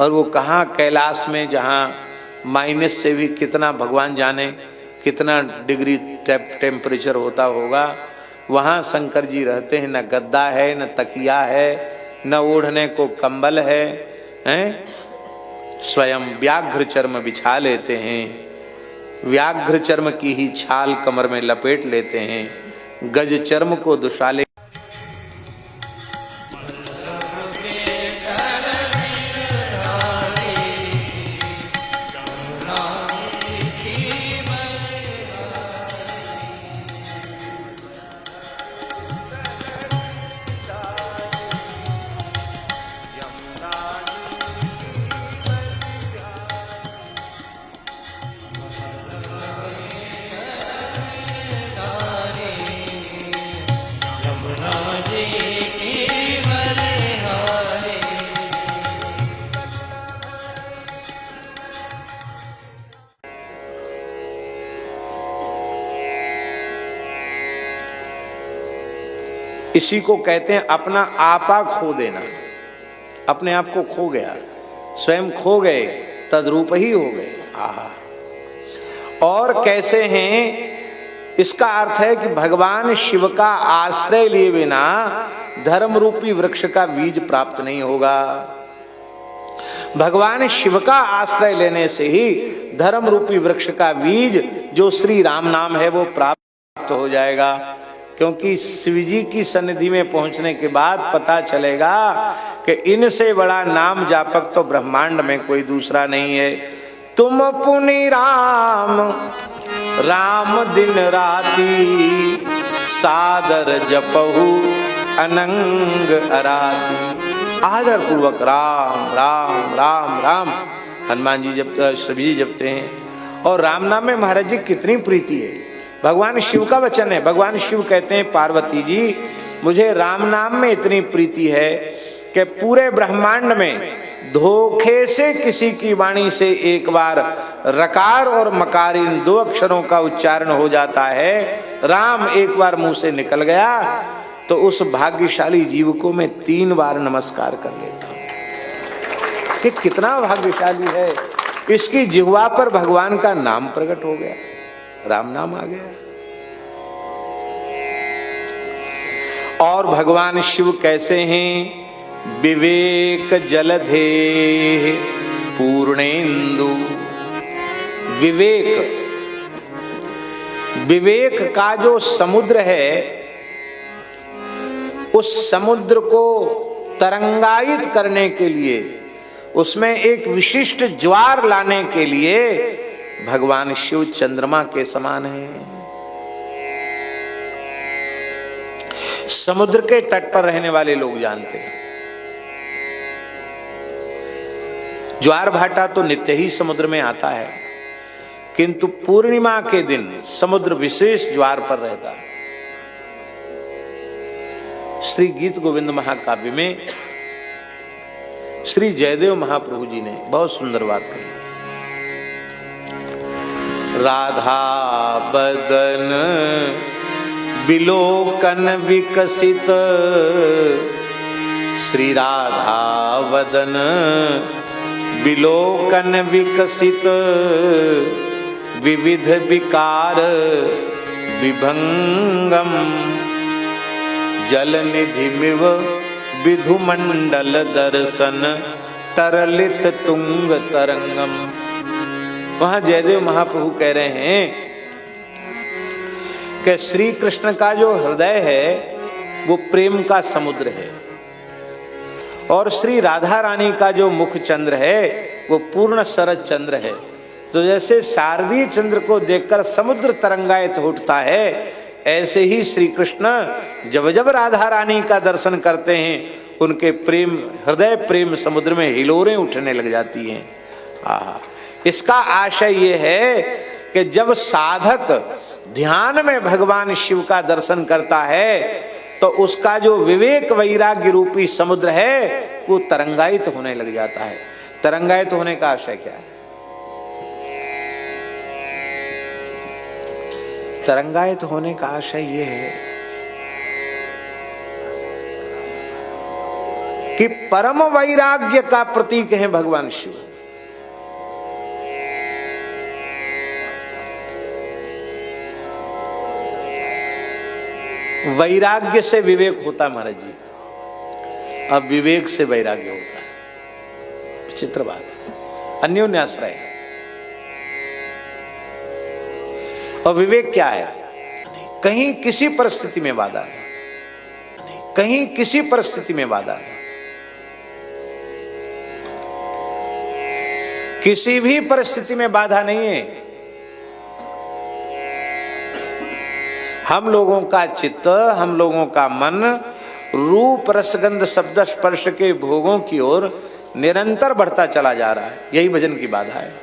और वो कहाँ कैलाश में, जहाँ माइनस से भी कितना भगवान जाने कितना डिग्री टेम्परेचर होता होगा, वहाँ शंकर जी रहते हैं। न गद्दा है, न तकिया है, न ओढ़ने को कंबल है, हैं? स्वयं व्याघ्र चर्म बिछा लेते हैं, व्याघ्र चर्म की ही छाल कमर में लपेट लेते हैं, गज चर्म को दुशाले। इसी को कहते हैं अपना आपा खो देना। अपने आप को खो गया, स्वयं खो गए, तद्रूप ही हो गए। आहा। और कैसे हैं? इसका अर्थ है कि भगवान शिव का आश्रय लिए बिना धर्म रूपी वृक्ष का बीज प्राप्त नहीं होगा। भगवान शिव का आश्रय लेने से ही धर्म रूपी वृक्ष का बीज जो श्री राम नाम है वो प्राप्त हो जाएगा। क्योंकि शिव जी की सन्निधि में पहुंचने के बाद पता चलेगा कि इनसे बड़ा नाम जापक तो ब्रह्मांड में कोई दूसरा नहीं है। तुम पुनि राम राम दिन राती, सादर जपहु अनंग अराती। आदर पूर्वक राम राम राम राम हनुमान जी जप, शिव जी जपते हैं। और राम नाम में महाराज जी कितनी प्रीति है। भगवान शिव का वचन है। भगवान शिव कहते हैं पार्वती जी मुझे राम नाम में इतनी प्रीति है कि पूरे ब्रह्मांड में धोखे से किसी की वाणी से एक बार रकार और मकार इन दो अक्षरों का उच्चारण हो जाता है, राम एक बार मुंह से निकल गया तो उस भाग्यशाली जीव को मैं 3 बार नमस्कार कर लेता हूं। कि कितना भाग्यशाली है, इसकी जिह्वा पर भगवान का नाम प्रकट हो गया, राम नाम आ गया। और भगवान शिव कैसे हैं? विवेक जलधे पूर्णेन्दु। विवेक का जो समुद्र है, उस समुद्र को तरंगायित करने के लिए, उसमें एक विशिष्ट ज्वार लाने के लिए भगवान शिव चंद्रमा के समान है। समुद्र के तट पर रहने वाले लोग जानते हैं, ज्वार भाटा तो नित्य ही समुद्र में आता है, किंतु पूर्णिमा के दिन समुद्र विशेष ज्वार पर रहता है। श्री गीत गोविंद महाकाव्य में श्री जयदेव महाप्रभु जी ने बहुत सुंदर बात कही। राधा बदन बिलोकन विकसित, श्री राधा वदन बिलोकन विकसित, विविध विकार विभंगम, जल निधि मिव विधुमंडल दर्शन, तरलित तुंग तरंगम। वहां जयदेव महाप्रभु कह रहे हैं कि श्री कृष्ण का जो हृदय है वो प्रेम का समुद्र है, और श्री राधा रानी का जो मुख चंद्र है वो पूर्ण शरद चंद्र है। तो जैसे शारदीय चंद्र को देखकर समुद्र तरंगायित उठता है, ऐसे ही श्री कृष्ण जब जब राधा रानी का दर्शन करते हैं उनके प्रेम हृदय प्रेम समुद्र में हिलोरें उठने लग जाती हैं। इसका आशय ये है कि जब साधक ध्यान में भगवान शिव का दर्शन करता है तो उसका जो विवेक वैराग्य रूपी समुद्र है वो तरंगायित होने लग जाता है। तरंगायित होने का आशय क्या है? तरंगायित होने का आशय ये है कि परम वैराग्य का प्रतीक है भगवान शिव। वैराग्य से विवेक होता महाराज जी, अब विवेक से वैराग्य होता है। विचित्र बात है, अन्योन्याश्रय। और विवेक क्या है? कहीं किसी परिस्थिति में बाधा नहीं, कहीं किसी परिस्थिति में बाधा नहीं, किसी भी परिस्थिति में बाधा नहीं है। हम लोगों का चित्त, हम लोगों का मन रूप रसगंध शब्द स्पर्श के भोगों की ओर निरंतर बढ़ता चला जा रहा है। यही भजन की बाधा है।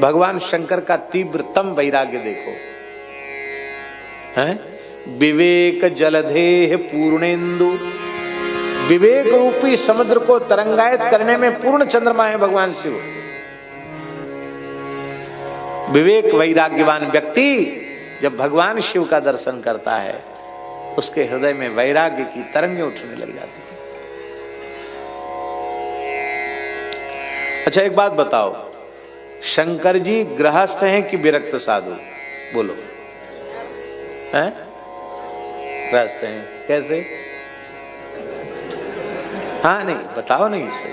भगवान शंकर का तीव्रतम वैराग्य देखो, है विवेक जलधेह पूर्णेंदु। विवेक रूपी समुद्र को तरंगायित करने में पूर्ण चंद्रमा है भगवान शिव। विवेक वैराग्यवान व्यक्ति जब भगवान शिव का दर्शन करता है, उसके हृदय में वैराग्य की तरंगें उठने लग जाती हैं। अच्छा एक बात बताओ, शंकर जी गृहस्थ हैं कि विरक्त साधु? बोलो। हैं? गृहस्थ हैं। कैसे? हाँ नहीं बताओ नहीं से।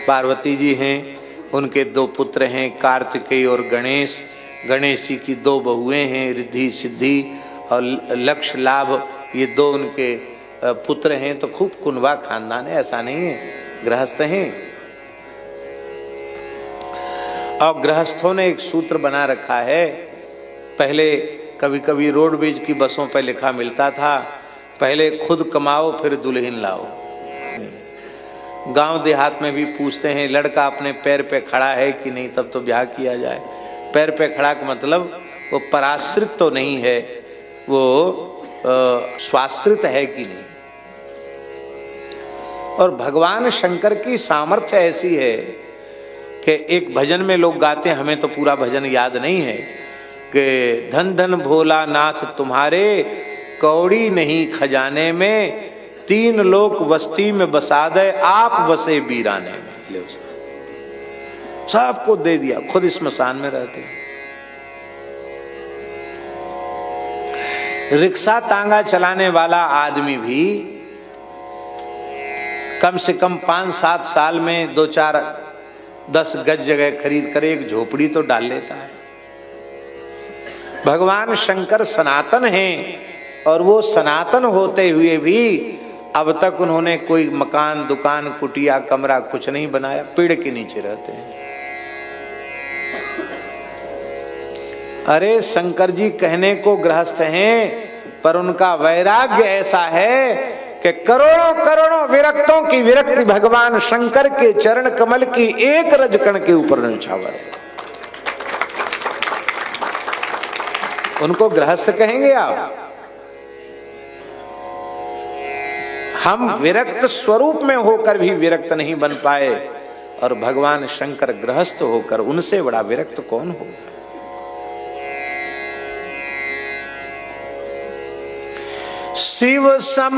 पार्वती जी हैं, उनके 2 पुत्र हैं, कार्तिकेय और गणेश। गणेश जी की 2 बहुएं हैं, रिद्धि सिद्धि और लक्ष्य लाभ। ये 2 उनके पुत्र हैं। तो खूब कुनवा खानदान है, ऐसा नहीं है, गृहस्थ हैं। और गृहस्थों ने एक सूत्र बना रखा है। पहले कभी कभी रोडवेज की बसों पर लिखा मिलता था, पहले खुद कमाओ फिर दुल्हन लाओ। गांव देहात में भी पूछते हैं, लड़का अपने पैर पे खड़ा है कि नहीं, तब तो ब्याह किया जाए। पैर पे खड़ा का मतलब वो पराश्रित तो नहीं है, वो स्वाश्रित है कि नहीं। और भगवान शंकर की सामर्थ्य ऐसी है कि एक भजन में लोग गाते हैं, हमें तो पूरा भजन याद नहीं है, कि धन धन भोला नाथ तुम्हारे, कौड़ी नहीं खजाने में, 3 लोक बस्ती में बसा दे, आप बसे वीराने में। ले उसने सबको दे दिया, खुद स्मशान में रहते हैं। रिक्शा तांगा चलाने वाला आदमी भी कम से कम 5-7 साल में 2-4-10 गज जगह खरीद कर एक झोपड़ी तो डाल लेता है। भगवान शंकर सनातन हैं, और वो सनातन होते हुए भी अब तक उन्होंने कोई मकान, दुकान, कुटिया, कमरा कुछ नहीं बनाया। पेड़ के नीचे रहते हैं। अरे शंकर जी कहने को गृहस्थ हैं, पर उनका वैराग्य ऐसा है कि करोड़ों करोड़ों विरक्तों की विरक्ति भगवान शंकर के चरण कमल की एक रजकण के ऊपर न्यौछावर है। उनको गृहस्थ कहेंगे आप? हम विरक्त स्वरूप में होकर भी विरक्त नहीं बन पाए, और भगवान शंकर गृहस्थ होकर, उनसे बड़ा विरक्त कौन हो? शिव समान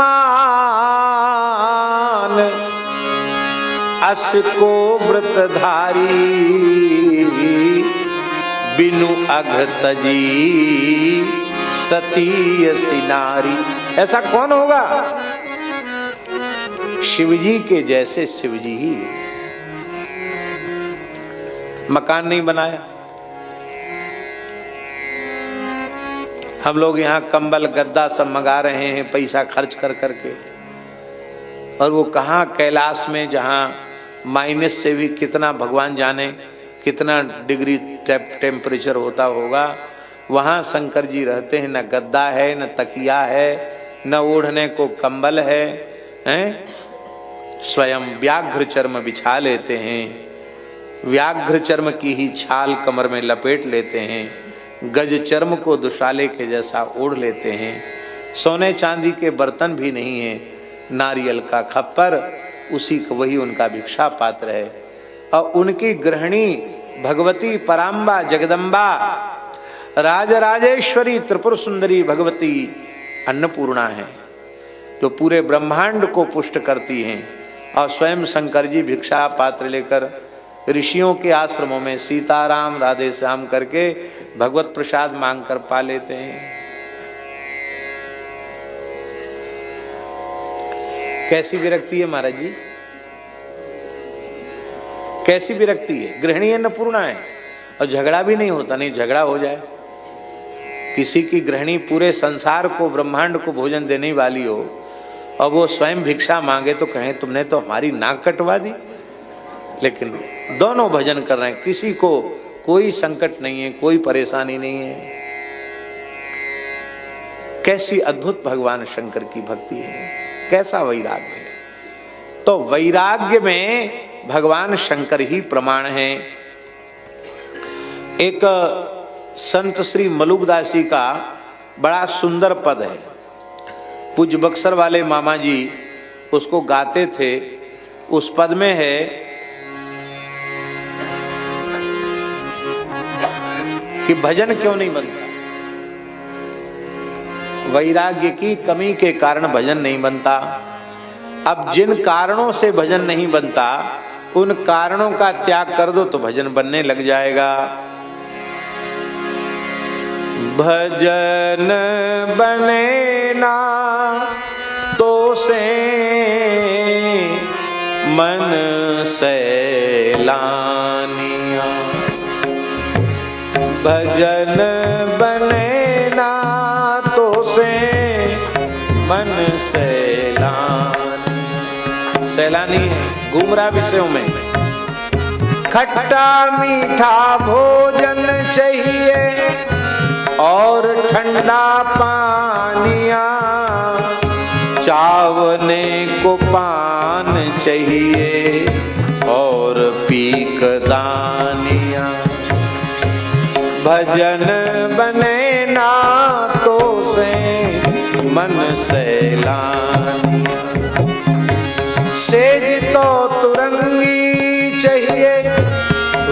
अस को व्रतधारी, बिनु अघ तजी सती सिनारी। ऐसा कौन होगा? शिवजी के जैसे शिवजी ही। मकान नहीं बनाया, हम लोग यहाँ कंबल गद्दा सब मंगा रहे हैं पैसा खर्च कर करके, और वो कहाँ कैलाश में, जहाँ माइनस से भी कितना भगवान जाने कितना डिग्री टेम्परेचर होता होगा, वहाँ शंकर जी रहते हैं। न गद्दा है, न तकिया है, न ओढ़ने को कंबल है, हैं? स्वयं व्याघ्र चर्म बिछा लेते हैं, व्याघ्र चर्म की ही छाल कमर में लपेट लेते हैं, गज चर्म को दुशाले के जैसा ओढ़ लेते हैं। सोने चांदी के बर्तन भी नहीं है, नारियल का खप्पर, उसी को वही उनका भिक्षा पात्र है। और उनकी गृहिणी भगवती पराम्बा जगदम्बा राजराजेश्वरी त्रिपुर सुंदरी भगवती अन्नपूर्णा है, जो पूरे ब्रह्मांड को पुष्ट करती हैं। और स्वयं शंकर जी भिक्षा पात्र लेकर ऋषियों के आश्रमों में सीताराम राधे श्याम करके भगवत प्रसाद मांगकर पा लेते हैं। कैसी विरक्ति है महाराज जी, कैसी विरक्ति है। गृहिणी अन्नपूर्णा है और झगड़ा भी नहीं होता, नहीं झगड़ा हो जाए। किसी की गृहिणी पूरे संसार को ब्रह्मांड को भोजन देने वाली हो और वो स्वयं भिक्षा मांगे तो कहें तुमने तो हमारी नाक कटवा दी। लेकिन दोनों भजन कर रहे हैं, किसी को कोई संकट नहीं है, कोई परेशानी नहीं है। कैसी अद्भुत भगवान शंकर की भक्ति है, कैसा वैराग्य है। तो वैराग्य में भगवान शंकर ही प्रमाण है। एक संत श्री मलुकदास जी का बड़ा सुंदर पद है, पूज्य बक्सर वाले मामा जी उसको गाते थे। उस पद में है, कि भजन क्यों नहीं बनता, वैराग्य की कमी के कारण भजन नहीं बनता। अब जिन कारणों से भजन नहीं बनता उन कारणों का त्याग कर दो तो भजन बनने लग जाएगा। भजन बने ना तो से मन सैलानिया, भजन बने ना तो से मन सैलानी। सैलानी है, घूम रहा विषयों में। खट्टा मीठा भोजन चाहिए और ठंडा पानिया, चावने को पान चाहिए और पीक दानिया। भजन बने ना तो से मन सैलानिया। सेज तो तुरंगी चाहिए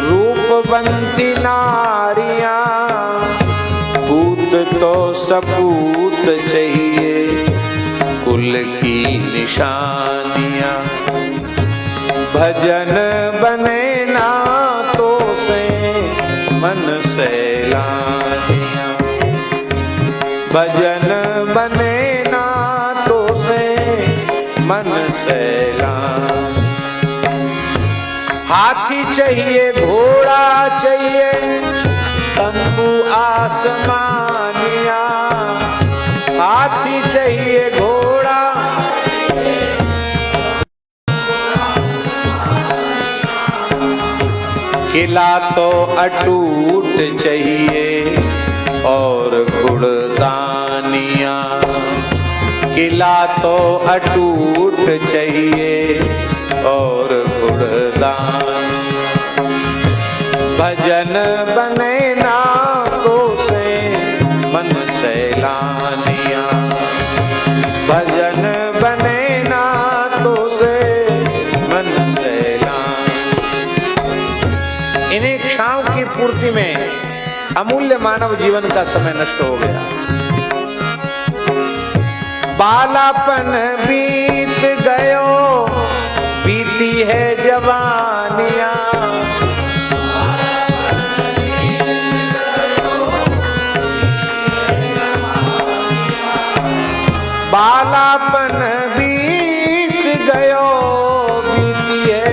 रूपवंती नारियां, पूत तो सपूत चाहिए कुल की निशानियां। भजन बने ना तो से मन सैलानिया, भजन बने ना तो से मन सैलानिया। हाथी चाहिए घोड़ा चाहिए तंबू आसमानिया, हाथी चाहिए घोड़ा किला तो अटूट चाहिए और गुड़दानिया। किला तो अटूट चाहिए और गुड़दान। भजन बने ना तो से मन सैलानिया, भजन बने ना तो से मन सैलान। इन्हीं इच्छाओं की पूर्ति में अमूल्य मानव जीवन का समय नष्ट हो गया। बालापन बीत गयो बीती है जवानियां, बालापन बीत गयो बीती है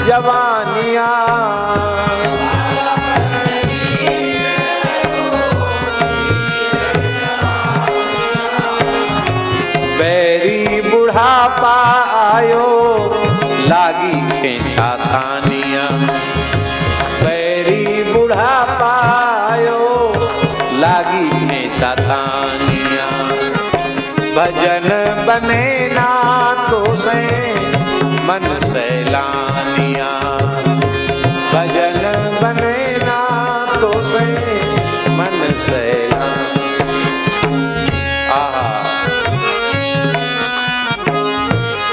जवानियां। बैरी बुढ़ापा आयो लागी खेचा तानिया, बैरी बुढ़ापा आयो लागी खेचा तानिया। भजन बने ना तो से मन सैलानिया, भजन बने ना तो से मन सैलानिया।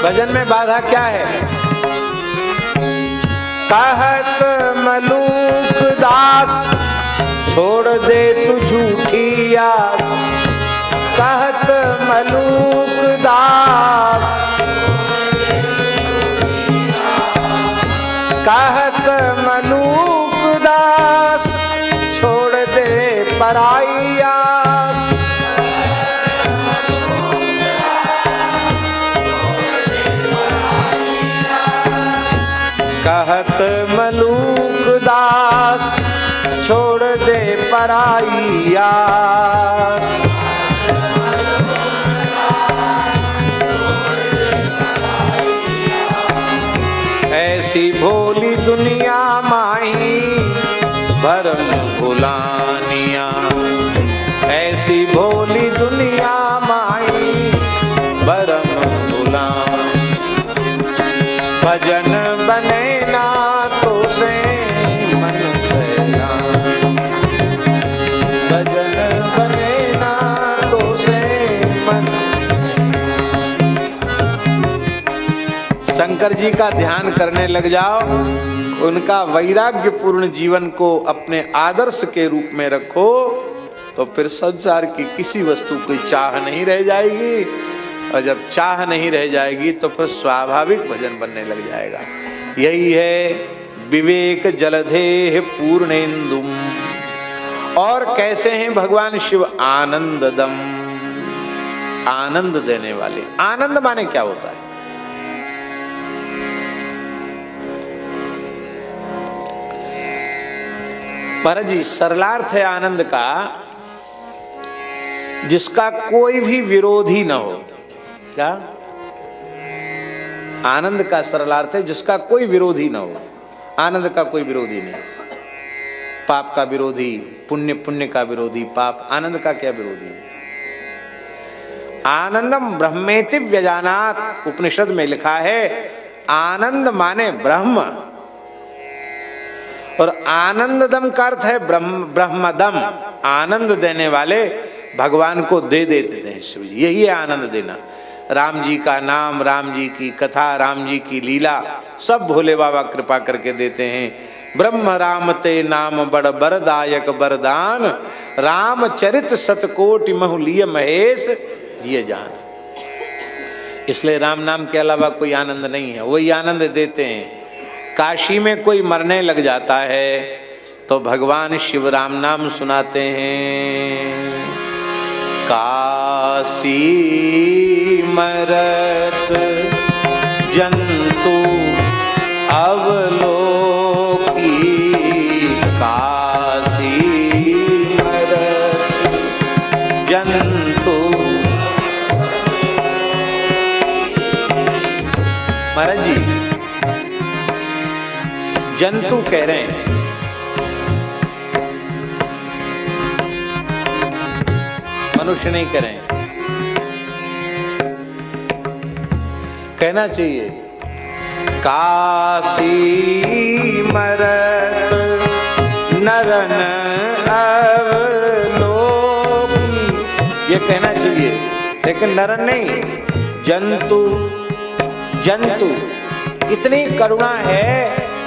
भजन में बाधा क्या है? कहत मलूक दास छोड़ दे तू झूठी आस, कहत मलूक दास, कहत मलूक दास, छोड़ दे पराई आस। कहत मलूक दास, छोड़ दे पराई आस। ऐसी भोली दुनिया माही भरम भुलानिया, ऐसी भोली दुनिया माही भरम भुलान। भजन बने ना तो से मन सैना, भजन बने ना तो से मन। शंकर जी का ध्यान करने लग जाओ, उनका वैराग्य पूर्ण जीवन को अपने आदर्श के रूप में रखो, तो फिर संसार की किसी वस्तु की चाह नहीं रह जाएगी। और जब चाह नहीं रह जाएगी तो फिर स्वाभाविक भजन बनने लग जाएगा। यही है विवेक जलधेह पूर्णेन्दुम। और कैसे हैं भगवान शिव? आनंददम, आनंद देने वाले। आनंद माने क्या होता है? महाराज जी, सरलार्थ है आनंद का, जिसका कोई भी विरोधी न हो। क्या आनंद का सरलार्थ है? जिसका कोई विरोधी न हो। आनंद का कोई विरोधी नहीं। पाप का विरोधी पुण्य, पुण्य का विरोधी पाप। आनंद का क्या विरोधी है? आनंदम ब्रह्मेति व्यजानात, उपनिषद में लिखा है आनंद माने ब्रह्म, और आनंददम का अर्थ है ब्रह्मदम। आनंद देने वाले भगवान को दे देते हैं शिव जी। यही है आनंद देना। राम जी का नाम, राम जी की कथा, राम जी की लीला, सब भोले बाबा कृपा करके देते हैं। ब्रह्म राम ते नाम बड़ बरदायक बरदान, राम चरित सतकोटि महुलिय महेश जिय जान। इसलिए राम नाम के अलावा कोई आनंद नहीं है, वही आनंद देते हैं। काशी में कोई मरने लग जाता है तो भगवान शिव राम नाम सुनाते हैं। काशी मरत जंतु अवलोकी, काशी मरत जंतु। महाराज जी, जंतु कह रहे हैं, मनुष्य नहीं कह रहे हैं। कहना चाहिए काशी मरत नरन अवलोकी, ये कहना चाहिए, लेकिन नरन नहीं, जंतु। जंतु इतनी करुणा है,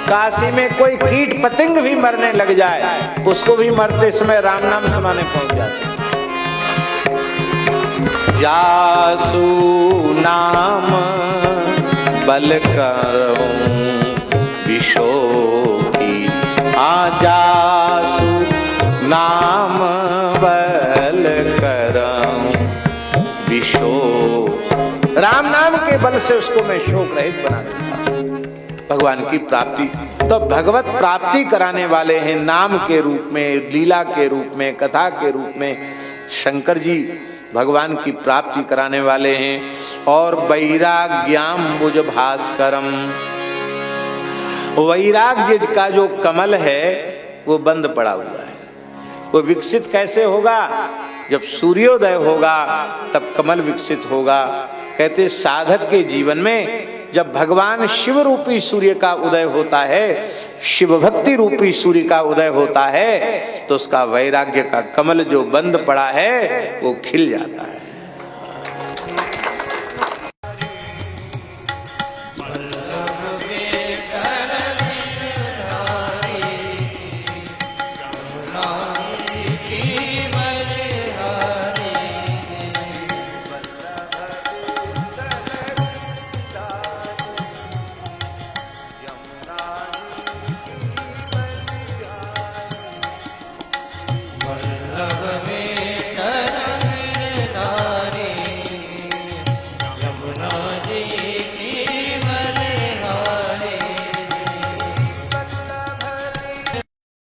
काशी में कोई कीट पतंग भी मरने लग जाए, उसको भी मरते समय राम नाम सुनाने पहुंच जाते। जासु नाम बल करूं विशोकी, जासु नाम बल करूं विशो। राम नाम के बल से उसको मैं शोक रहित बना देता, भगवान की प्राप्ति। तो भगवत प्राप्ति कराने वाले हैं नाम के रूप में, लीला के रूप में, कथा के रूप में। शंकर जी भगवान की प्राप्ति कराने वाले हैं। और वैराग्याम्बुज भास्करम, वैराग्य का जो कमल है वो बंद पड़ा हुआ है। वो विकसित कैसे होगा? जब सूर्योदय होगा तब कमल विकसित होगा। कहते साधक के जीवन में जब भगवान शिव रूपी सूर्य का उदय होता है, शिव भक्ति रूपी सूर्य का उदय होता है, तो उसका वैराग्य का कमल जो बंद पड़ा है वो खिल जाता है।